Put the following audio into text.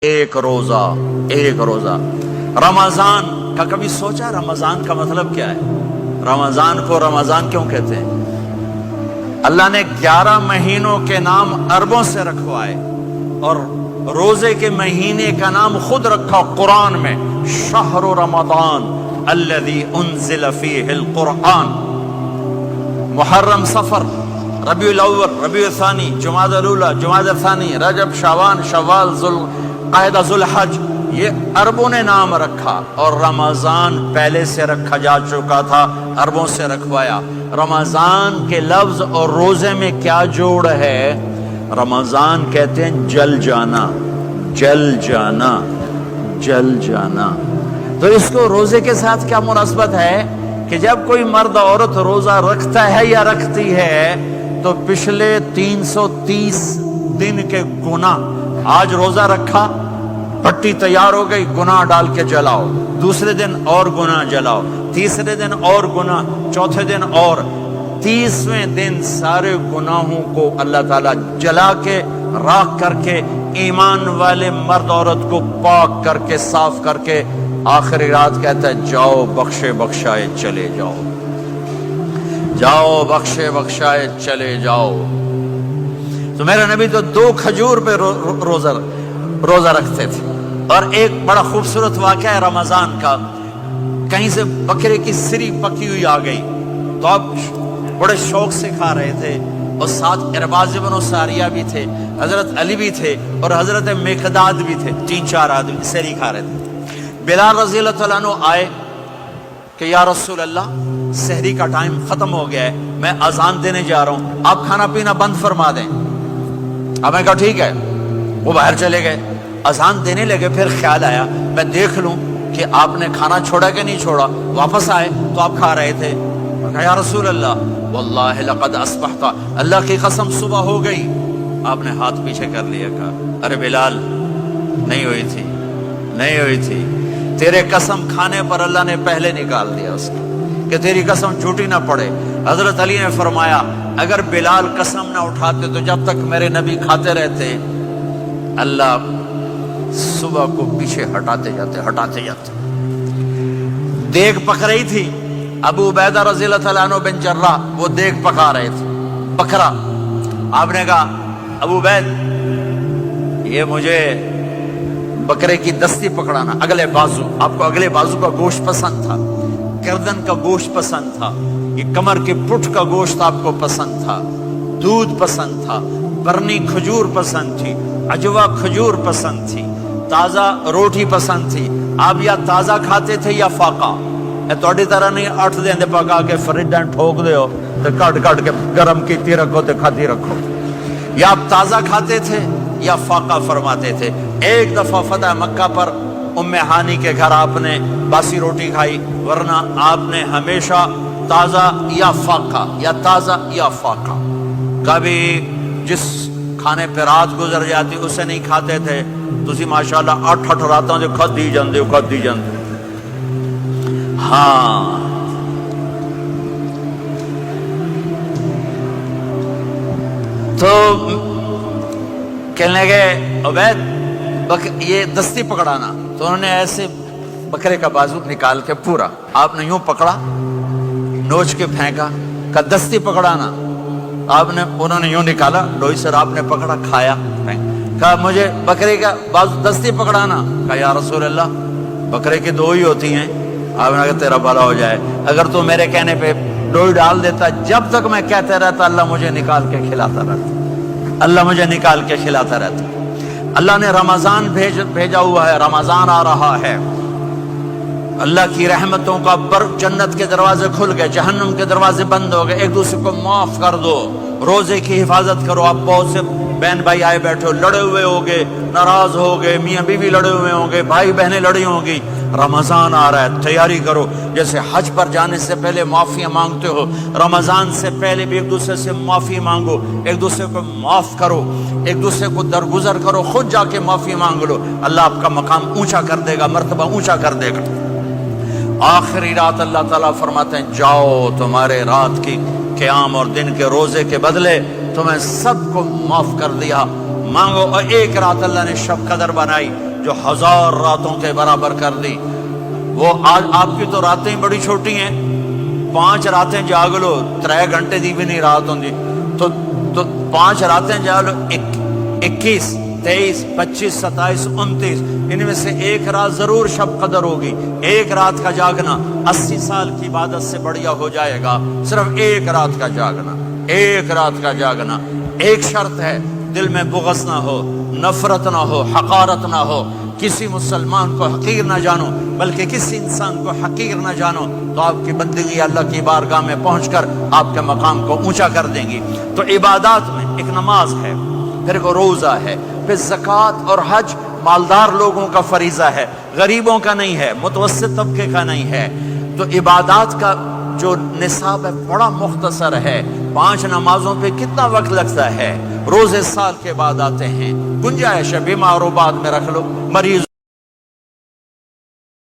ایک روزہ ایک روزہ رمضان کا کبھی سوچا رمضان کا مطلب کیا ہے؟ رمضان کو رمضان کیوں کہتے ہیں؟ اللہ نے 11 مہینوں کے نام عربوں سے رکھوائے اور روزے کے مہینے کا نام خود رکھا قرآن میں، شہر رمضان الذی انزل فیہ القرآن۔ محرم، صفر، ربیع الاول، ربیع الثانی، جمادی الاولی، جمادی الثانی، رجب، شعبان، شوال، قاعدہ، ذوالحج، یہ عربوں نے نام رکھا اور رمضان پہلے سے رکھا جا چکا تھا، عربوں سے رکھوایا۔ رمضان کے لفظ اور روزے میں کیا جوڑ ہے؟ رمضان کہتے ہیں جل جانا، جل جانا، جل جانا۔ تو اس کو روزے کے ساتھ کیا مناسبت ہے کہ جب کوئی مرد عورت روزہ رکھتا ہے یا رکھتی ہے تو پچھلے 330 دن کے گناہ، آج روزہ رکھا، پٹی تیار ہو گئی، گناہ ڈال کے جلاؤ، دوسرے دن اور گناہ جلاؤ، تیسرے دن اور گناہ، چوتھے دن اور، 30ویں دن سارے گناہوں کو اللہ تعالیٰ جلا کے، راکھ کر کے، ایمان والے مرد عورت کو پاک کر کے، صاف کر کے، آخری رات کہتا ہے جاؤ بخشے بخشائے چلے جاؤ، جاؤ بخشے بخشائے چلے جاؤ۔ تو میرے نبی تو 2 کھجور پہ روزہ رکھتے تھے۔ اور ایک بڑا خوبصورت واقعہ ہے رمضان کا، کہیں سے بکرے کی سری پکی ہوئی آ گئی تو آپ بڑے شوق سے کھا رہے تھے، اور ساتھ ارباز بن ساریہ بھی تھے، حضرت علی بھی تھے اور حضرت مقداد بھی تھے، 3-4 آدمی سری کھا رہے تھے۔ بلال رضی اللہ تعالیٰ عنہ آئے کہ یا رسول اللہ، سحری کا ٹائم ختم ہو گیا ہے، میں اذان دینے جا رہا ہوں، آپ کھانا پینا بند فرما دیں۔ اب میں کہا ٹھیک ہے، وہ باہر چلے گئے، اذان دینے لگے، پھر خیال آیا میں دیکھ لوں کہ آپ نے کھانا چھوڑا کہ نہیں چھوڑا۔ واپس آئے تو آپ کھا رہے تھے، میں کہا یا رسول اللہ واللہ لقد اصبحت، اللہ کی قسم صبح ہو گئی۔ آپ نے ہاتھ پیچھے کر لیا، کہا ارے بلال، نہیں ہوئی تھی، نہیں ہوئی تھی، تیرے قسم کھانے پر اللہ نے پہلے نکال دیا اس کو کہ تیری قسم جھوٹی نہ پڑے۔ حضرت علی نے فرمایا اگر بلال قسم نہ اٹھاتے تو جب تک میرے نبی کھاتے رہتے، اللہ صبح کو پیچھے ہٹاتے جاتے۔ دیگ پک رہی تھی، ابو عبیدہ رضی اللہ تعالیٰ عنہ بن جراح وہ دیگ پکا رہے تھے، بکرا۔ آپ نے کہا ابو عبید، یہ مجھے بکرے کی دستی پکڑانا، اگلے بازو، آپ کو اگلے بازو کا گوشت پسند تھا، گردن کا گوشت پسند تھا، یہ کمر کے پٹھ کا گوشت آپ کو پسند تھا، دودھ پسند تھا، برنی کھجور پسند تھی، عجوا کھجور پسند تھی، تازہ روٹی پسند تھی۔ آپ یا تازہ کھاتے تھے یا فاقہ، توڑی طرح نہیں 8 دن پکا کے فریج ٹھوک دے ہو تو کٹ کے گرم کیتی رکھو تو کھاتی رکھو، یا آپ تازہ کھاتے تھے یا فاقہ فرماتے تھے۔ ایک دفعہ فتح مکہ پر ام ہانی کے گھر آپ نے باسی روٹی کھائی، ورنہ آپ نے ہمیشہ تازہ یا فاقہ، یا تازہ یا فاقہ۔ کبھی جس کھانے پہ رات گزر جاتی اسے نہیں کھاتے تھے، تسی ماشاءاللہ 8 راتوں جو کھدی جاندے ہو۔ ہاں، تو کہنے لگے عبید یہ دستی پکڑانا، تو انہوں نے ایسے بکرے کا بازو نکال کے پورا آپ نے یوں پکڑا، نوچ کے پھینکا، کہ دستی پکڑانا، انہوں نے یوں نکالا لوئی سر، آپ نے پکڑا، کھایا، کہا مجھے بکرے کا بازو دستی پکڑانا، کہا یا رسول اللہ بکرے کی 2 ہی ہوتی ہیں۔ آپ نے کہا تیرا بھلا ہو جائے، اگر تو میرے کہنے پہ ڈوئی ڈال دیتا، جب تک میں کہتے رہتا اللہ مجھے نکال کے کھلاتا رہتا، اللہ مجھے نکال کے کھلاتا رہتا۔ اللہ نے رمضان بھیجا ہوا ہے، رمضان آ رہا ہے، اللہ کی رحمتوں کا جنت کے دروازے کھل گئے، جہنم کے دروازے بند ہو گئے، ایک دوسرے کو معاف کر دو، روزے کی حفاظت کرو۔ آپ بہت سے بہن بھائی آئے بیٹھے ہو، لڑے ہوئے ہوگے، ناراض ہوگے، میاں بیوی لڑے ہوئے ہوں گے، بھائی بہنیں لڑی ہوں گی۔ رمضان آ رہا ہے، تیاری کرو۔ جیسے حج پر جانے سے پہلے معافیاں مانگتے ہو، رمضان سے پہلے بھی ایک دوسرے سے معافی مانگو، ایک دوسرے کو معاف کرو، ایک دوسرے کو درگزر کرو، خود جا کے معافی مانگ لو، اللہ آپ کا مقام اونچا کر دے گا، مرتبہ اونچا کر دے گا۔ آخری رات اللہ تعالیٰ فرماتے ہیں جاؤ، تمہارے رات کی قیام اور دن کے روزے کے بدلے تمہیں سب کو معاف کر دیا، مانگو۔ اور ایک رات اللہ نے شب قدر بنائی، جو 1000 راتوں کے برابر کر دی. وہ آج آپ کی تو راتیں بڑی چھوٹی ہیں, 5 راتیں جاگ لو 3 گھنٹے دی بھی نہیں رات ہوندی, تو 5 راتیں جاگ لو 21 23 25 27 29, ان میں سے ایک رات ضرور شب قدر ہوگی. ایک رات کا جاگنا 80 سال کی عبادت سے بڑھیا ہو جائے گا. صرف ایک رات کا جاگنا, ایک رات کا جاگنا. ایک شرط ہے, دل میں بغض نہ ہو, نفرت نہ ہو, حقارت نہ ہو, کسی مسلمان کو حقیر نہ جانو بلکہ کسی انسان کو حقیر نہ جانو, تو آپ کی بندگی اللہ کی بارگاہ میں پہنچ کر آپ کے مقام کو اونچا کر دیں گی. تو عبادات میں ایک نماز ہے, پھر ایک روزہ ہے, پھر زکوٰۃ اور حج مالدار لوگوں کا فریضہ ہے, غریبوں کا نہیں ہے, متوسط طبقے کا نہیں ہے. تو عبادات کا جو نصاب ہے بڑا مختصر ہے. 5 نمازوں پہ کتنا وقت لگتا ہے؟ روزے سال کے بعد آتے ہیں. گنجائش ہے, بیمار و بعد میں رکھ لو, مریض